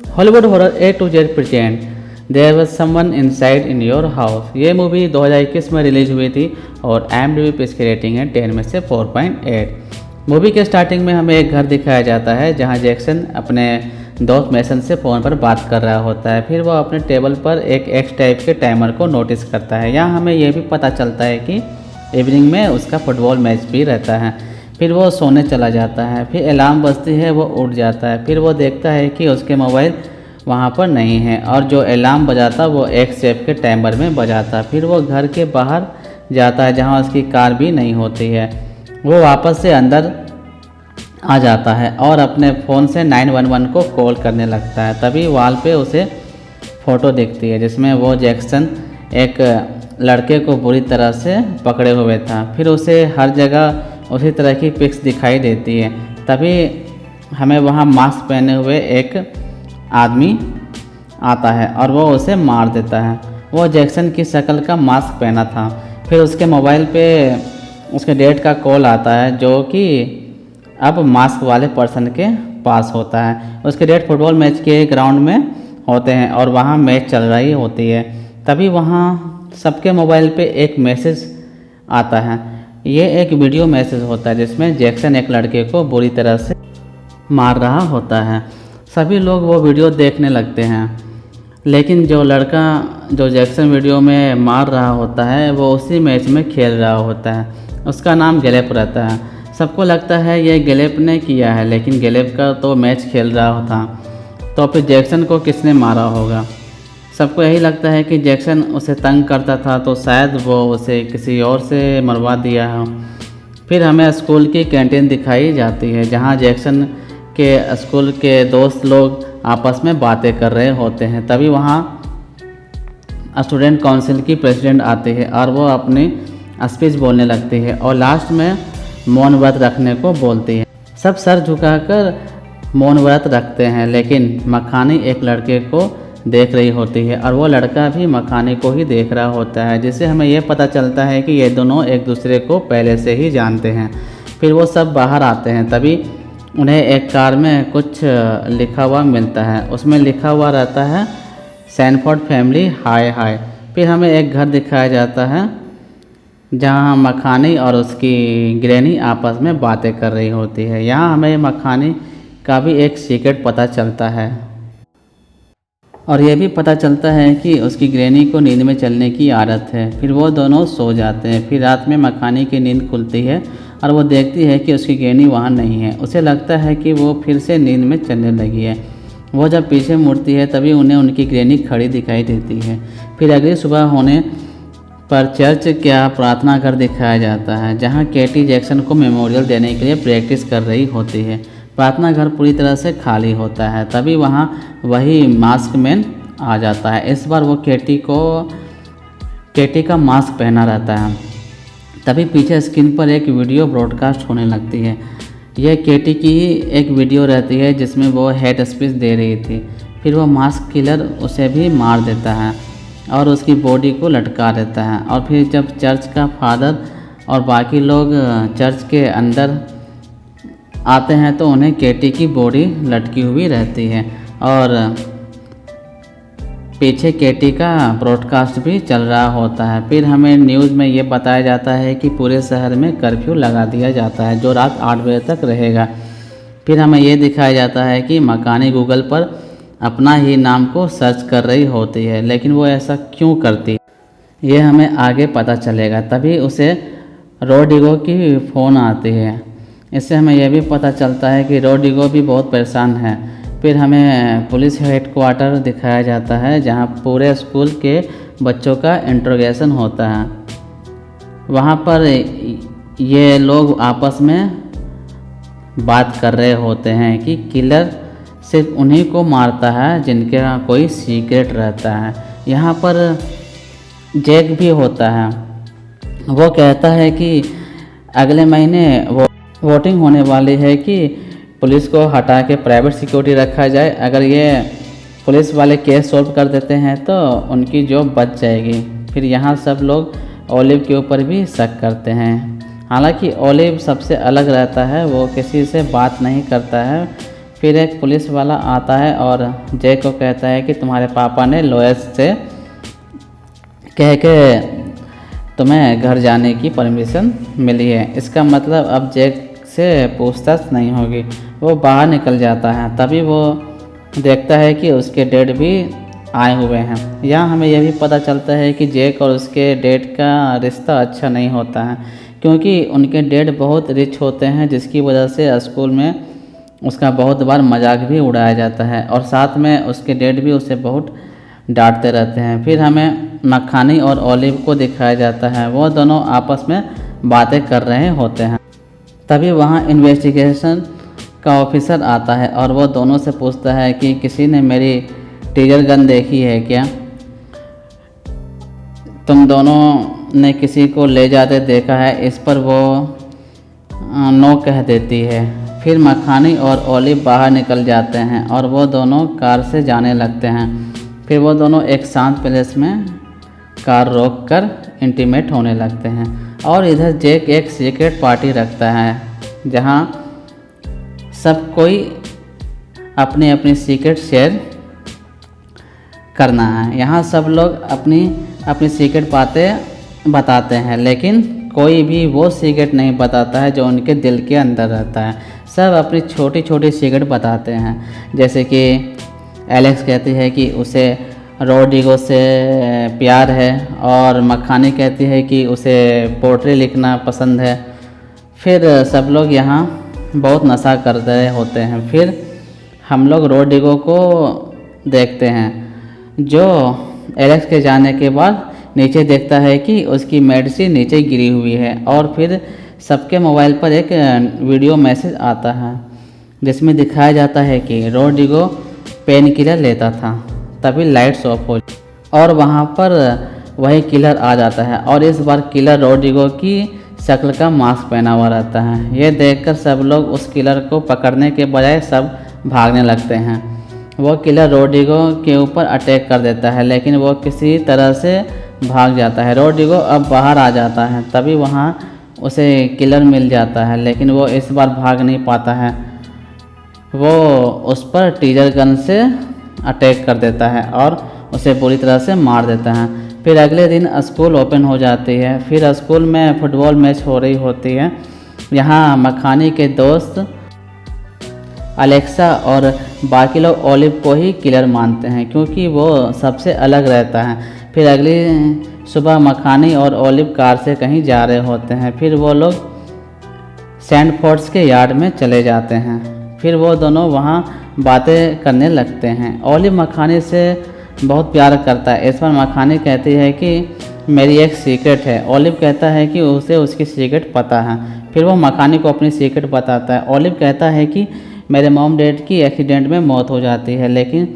Hollywood horror A to Z present there was someone inside in your house. ये movie 2021 में release हुई थी और IMDb पे इसकी रेटिंग है 10 में से 4.8। मूवी के स्टार्टिंग में हमें एक घर दिखाया जाता है जहां जैक्सन अपने दोस्त मैसन से फ़ोन पर बात कर रहा होता है। फिर वह अपने टेबल पर एक एक्स टाइप के टाइमर को नोटिस करता है। यहाँ हमें यह भी पता चलता है कि इवनिंग में उसका फुटबॉल मैच भी रहता है। फिर वो सोने चला जाता है। फिर अलार्म बजती है, वो उठ जाता है। फिर वो देखता है कि उसके मोबाइल वहाँ पर नहीं है और जो अलार्म बजाता वो एक शेप के टाइमर में बजाता। फिर वो घर के बाहर जाता है जहाँ उसकी कार भी नहीं होती है। वो वापस से अंदर आ जाता है और अपने फ़ोन से 911 को कॉल करने लगता है। तभी वॉल पे उसे फ़ोटो दिखती है जिसमें वो जैक्सन एक लड़के को बुरी तरह से पकड़े हुए था। फिर उसे हर जगह उसी तरह की पिक्स दिखाई देती है। तभी हमें वहाँ मास्क पहने हुए एक आदमी आता है और वो उसे मार देता है। वो जैक्सन की शक्ल का मास्क पहना था। फिर उसके मोबाइल पे उसके डैड का कॉल आता है जो कि अब मास्क वाले पर्सन के पास होता है। उसके डैड फुटबॉल मैच के ग्राउंड में होते हैं और वहाँ मैच चल रही होती है। तभी वहाँ सबके मोबाइल पे एक मैसेज आता है। ये एक वीडियो मैसेज होता है जिसमें जैक्सन एक लड़के को बुरी तरह से मार रहा होता है। सभी लोग वो वीडियो देखने लगते हैं, लेकिन जो लड़का जो जैक्सन वीडियो में मार रहा होता है वो उसी मैच में खेल रहा होता है। उसका नाम गैलेप रहता है। सबको लगता है ये गैलेप ने किया है, लेकिन गैलेप का तो मैच खेल रहा था, तो फिर जैक्सन को किसने मारा होगा। सबको यही लगता है कि जैक्सन उसे तंग करता था, तो शायद वो उसे किसी और से मरवा दिया हो। फिर हमें स्कूल की कैंटीन दिखाई जाती है जहाँ जैक्सन के स्कूल के दोस्त लोग आपस में बातें कर रहे होते हैं। तभी वहाँ स्टूडेंट काउंसिल की प्रेसिडेंट आती है और वो अपनी स्पीच बोलने लगती है और लास्ट में मौन व्रत रखने को बोलती है। सब सर झुकाकर मौन व्रत रखते हैं, लेकिन मखानी एक लड़के को देख रही होती है और वो लड़का भी मखानी को ही देख रहा होता है, जिससे हमें यह पता चलता है कि ये दोनों एक दूसरे को पहले से ही जानते हैं। फिर वो सब बाहर आते हैं। तभी उन्हें एक कार में कुछ लिखा हुआ मिलता है। उसमें लिखा हुआ रहता है सैनफोर्ड फैमिली हाय हाय। फिर हमें एक घर दिखाया जाता है जहाँ मखानी और उसकी ग्रैनी आपस में बातें कर रही होती है। यहाँ हमें मखानी का भी एक सीक्रेट पता चलता है और यह भी पता चलता है कि उसकी ग्रैनी को नींद में चलने की आदत है। फिर वो दोनों सो जाते हैं। फिर रात में मखानी की नींद खुलती है और वो देखती है कि उसकी ग्रैनी वहाँ नहीं है। उसे लगता है कि वो फिर से नींद में चलने लगी है। वो जब पीछे मुड़ती है तभी उन्हें उनकी ग्रैनी खड़ी दिखाई देती है। फिर अगली सुबह होने पर चर्च का प्रार्थना घर दिखाया जाता है जहाँ केटी जैक्सन को मेमोरियल देने के लिए प्रैक्टिस कर रही होती है। प्रार्थना घर पूरी तरह से खाली होता है। तभी वहाँ वही मास्क मैन आ जाता है। इस बार वो केटी का मास्क पहना रहता है। तभी पीछे स्क्रीन पर एक वीडियो ब्रॉडकास्ट होने लगती है। यह केटी की एक वीडियो रहती है जिसमें वो हेड स्पीच दे रही थी। फिर वो मास्क किलर उसे भी मार देता है और उसकी बॉडी को लटका देता है। और फिर जब चर्च का फादर और बाकी लोग चर्च के अंदर आते हैं तो उन्हें केटी की बॉडी लटकी हुई रहती है और पीछे केटी का ब्रॉडकास्ट भी चल रहा होता है। फिर हमें न्यूज़ में ये बताया जाता है कि पूरे शहर में कर्फ्यू लगा दिया जाता है जो रात 8 बजे तक रहेगा। फिर हमें ये दिखाया जाता है कि मखानी गूगल पर अपना ही नाम को सर्च कर रही होती है, लेकिन वो ऐसा क्यों करती ये हमें आगे पता चलेगा। तभी उसे रोड्रिगो की फ़ोन आती है। इससे हमें यह भी पता चलता है कि रोड्रिगो भी बहुत परेशान है। फिर हमें पुलिस हेडक्वार्टर दिखाया जाता है जहां पूरे स्कूल के बच्चों का इंट्रोगेशन होता है। वहां पर ये लोग आपस में बात कर रहे होते हैं कि किलर सिर्फ उन्हीं को मारता है जिनके यहाँ कोई सीक्रेट रहता है। यहाँ पर जैक भी होता है। वो कहता है कि अगले महीने वोटिंग होने वाली है कि पुलिस को हटा के प्राइवेट सिक्योरिटी रखा जाए। अगर ये पुलिस वाले केस सॉल्व कर देते हैं तो उनकी जॉब बच जाएगी। फिर यहाँ सब लोग ओलिव के ऊपर भी शक करते हैं। हालांकि ओलिव सबसे अलग रहता है, वो किसी से बात नहीं करता है। फिर एक पुलिस वाला आता है और जैक को कहता है कि तुम्हारे पापा ने लोएस से कह के तुम्हें घर जाने की परमिशन मिली है। इसका मतलब अब जैक से पूछताछ नहीं होगी। वो बाहर निकल जाता है, तभी वो देखता है कि उसके डैड भी आए हुए हैं। यहाँ हमें यह भी पता चलता है कि जैक और उसके डैड का रिश्ता अच्छा नहीं होता है, क्योंकि उनके डैड बहुत रिच होते हैं, जिसकी वजह से स्कूल में उसका बहुत बार मजाक भी उड़ाया जाता है और साथ में उसके डैड भी उसे बहुत डांटते रहते हैं। फिर हमें मखानी और ओलिव को दिखाया जाता है, वो दोनों आपस में बातें कर रहे होते हैं। तभी वहाँ इन्वेस्टिगेशन का ऑफिसर आता है और वो दोनों से पूछता है कि किसी ने मेरी टीजर गन देखी है क्या? तुम दोनों ने किसी को ले जाते देखा है? इस पर वो नो कह देती है। फिर मखानी और ओलिव बाहर निकल जाते हैं और वो दोनों कार से जाने लगते हैं। फिर वो दोनों एक शांत प्लेस में कार रोककर इंटीमेट होने लगते हैं और इधर जैक एक सीक्रेट पार्टी रखता है जहाँ सब कोई अपनी अपनी सीक्रेट शेयर करना है। यहाँ सब लोग अपनी अपनी सीक्रेट बातें बताते हैं, लेकिन कोई भी वो सीक्रेट नहीं बताता है जो उनके दिल के अंदर रहता है। सब अपनी छोटी छोटी सीक्रेट बताते हैं, जैसे कि एलेक्स कहती है कि उसे रोड्रिगो से प्यार है और मखानी कहती है कि उसे पोट्री लिखना पसंद है। फिर सब लोग यहाँ बहुत नशा कर रहे होते हैं। फिर हम लोग रोड्रिगो को देखते हैं जो एलेक्स के जाने के बाद नीचे देखता है कि उसकी मेडिसिन नीचे गिरी हुई है और फिर सबके मोबाइल पर एक वीडियो मैसेज आता है जिसमें दिखाया जाता है कि रोड्रिगो पेन किलर लेता था। तभी लाइट्स ऑफ हो और वहाँ पर वही किलर आ जाता है और इस बार किलर रोड्रिगो की शक्ल का मास्क पहना हुआ रहता है। ये देखकर सब लोग उस किलर को पकड़ने के बजाय सब भागने लगते हैं। वो किलर रोड्रिगो के ऊपर अटैक कर देता है, लेकिन वो किसी तरह से भाग जाता है। रोड्रिगो अब बाहर आ जाता है, तभी वहाँ उसे किलर मिल जाता है, लेकिन वो इस बार भाग नहीं पाता है। वो उस पर टीजर गन से अटैक कर देता है और उसे बुरी तरह से मार देता है। फिर अगले दिन स्कूल ओपन हो जाती है। फिर स्कूल में फुटबॉल मैच हो रही होती है। यहाँ मखानी के दोस्त अलेक्सा और बाकी लोग ओलिव को ही किलर मानते हैं, क्योंकि वो सबसे अलग रहता है। फिर अगली सुबह मखानी और ओलिव कार से कहीं जा रहे होते हैं। फिर वो लोग सैंडफोर्ड्स के यार्ड में चले जाते हैं। फिर वो दोनों वहाँ बातें करने लगते हैं। ओलिव मखानी से बहुत प्यार करता है। इस पर मखानी कहती है कि मेरी एक सीक्रेट है। ओलिव कहता है कि उसे उसकी सीक्रेट पता है। फिर वो मखानी को अपनी सीक्रेट बताता है। ओलिव कहता है कि मेरे मॉम डैड की एक्सीडेंट में मौत हो जाती है, लेकिन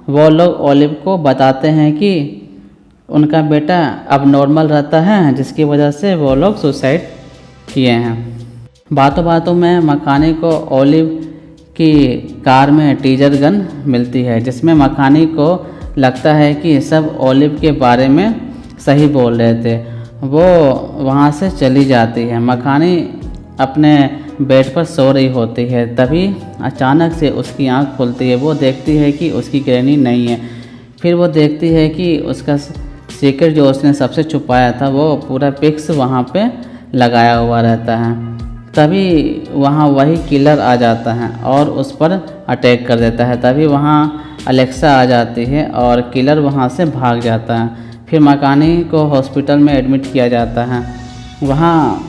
वो लोग ओलिव को बताते हैं कि उनका बेटा अब नॉर्मल रहता है, जिसकी वजह से वो लोग सुसाइड किए हैं। बातों बातों में मखानी को ओलिव की कार में टीजर गन मिलती है, जिसमें मखानी को लगता है कि सब ओलिव के बारे में सही बोल रहे थे। वो वहाँ से चली जाती है। मखानी अपने बेड पर सो रही होती है, तभी अचानक से उसकी आंख खुलती है। वो देखती है कि उसकी ग्रैनी नहीं है। फिर वो देखती है कि उसका सीक्रेट जो उसने सबसे छुपाया था वो पूरा पिक्स वहाँ पे लगाया हुआ रहता है। तभी वहाँ वही किलर आ जाता है और उस पर अटैक कर देता है। तभी वहाँ अलेक्सा आ जाती है और किलर वहाँ से भाग जाता है। फिर मखानी को हॉस्पिटल में एडमिट किया जाता है। वहाँ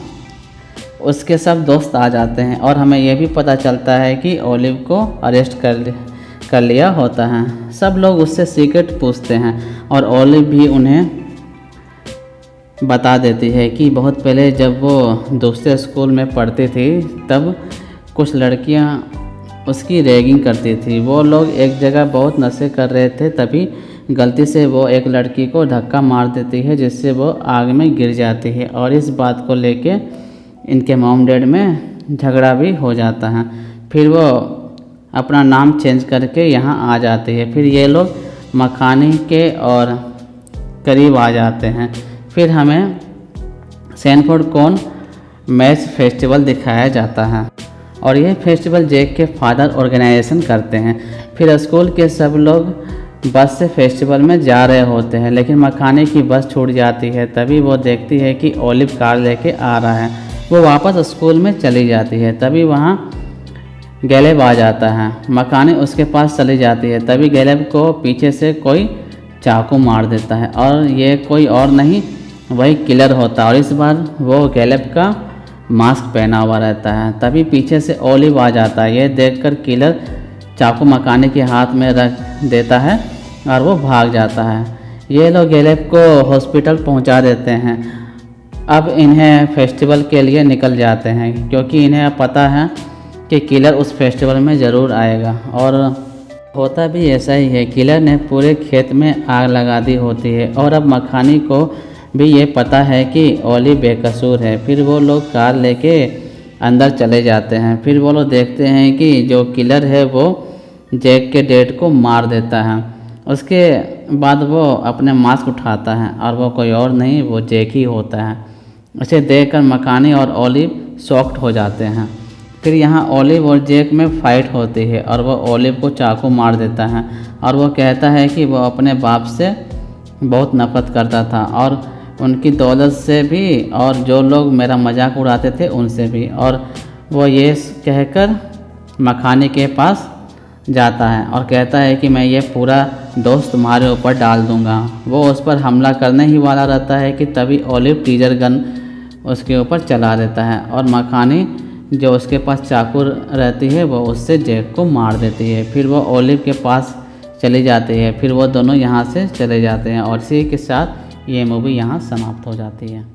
उसके सब दोस्त आ जाते हैं और हमें यह भी पता चलता है कि ओलिव को अरेस्ट कर लिया होता है। सब लोग उससे सीक्रेट पूछते हैं और ओलिव भी उन्हें बता देती है कि बहुत पहले जब वो दूसरे स्कूल में पढ़ती थी तब कुछ लड़कियां उसकी रैगिंग करती थी। वो लोग एक जगह बहुत नशे कर रहे थे, तभी गलती से वो एक लड़की को धक्का मार देती है, जिससे वो आग में गिर जाती है और इस बात को लेके इनके मॉम डैड में झगड़ा भी हो जाता है। फिर वो अपना नाम चेंज करके यहाँ आ जाती है। फिर ये लोग मखानी के और करीब आ जाते हैं। फिर हमें सैनफोर्ड कॉर्न मैच फेस्टिवल दिखाया जाता है। और यह फेस्टिवल जैक के फादर ऑर्गेनाइजेशन करते हैं। फिर स्कूल के सब लोग बस से फेस्टिवल में जा रहे होते हैं, लेकिन मखाने की बस छूट जाती है। तभी वो देखती है कि ओलिव कार लेके आ रहा है। वो वापस स्कूल में चली जाती है। तभी वहाँ गैलेब आ जाता है। मखाने उसके पास चली जाती है। तभी गैलेब को पीछे से कोई चाकू मार देता है और ये कोई और नहीं वही किलर होता है। और इस बार वो गैलेब का मास्क पहना हुआ रहता है। तभी पीछे से ओलिव आ जाता है। ये देखकर किलर चाकू मखाने के हाथ में रख देता है और वो भाग जाता है। ये लोग गैलेब को हॉस्पिटल पहुंचा देते हैं। अब इन्हें फेस्टिवल के लिए निकल जाते हैं, क्योंकि इन्हें पता है कि किलर उस फेस्टिवल में ज़रूर आएगा। और होता भी ऐसा ही है। किलर ने पूरे खेत में आग लगा दी होती है और अब मखानी को भी ये पता है कि ओलिव बेकसूर है। फिर वो लोग कार लेके अंदर चले जाते हैं। फिर वो लोग देखते हैं कि जो किलर है वो जैक के डैड को मार देता है। उसके बाद वो अपने मास्क उठाता है और वो कोई और नहीं, वो जैक ही होता है। उसे देखकर मखानी और ओलिव शॉक्ड हो जाते हैं। फिर यहाँ ओलिव और जैक में फ़ाइट होती है और वो ओलिव को चाकू मार देता है और वो कहता है कि वो अपने बाप से बहुत नफरत करता था और उनकी दौलत से भी, और जो लोग मेरा मजाक उड़ाते थे उनसे भी। और वो ये कहकर मखानी के पास जाता है और कहता है कि मैं ये पूरा दोस्त तुम्हारे ऊपर डाल दूँगा। वो उस पर हमला करने ही वाला रहता है कि तभी ओलिव टीजर गन उसके ऊपर चला देता है और मखानी जो उसके पास चाकू रहती है वो उससे जैक को मार देती है। फिर वो ओलिव के पास चली जाती है। फिर वो दोनों यहाँ से चले जाते हैं और इसी के साथ ये मूवी यहाँ समाप्त हो जाती है।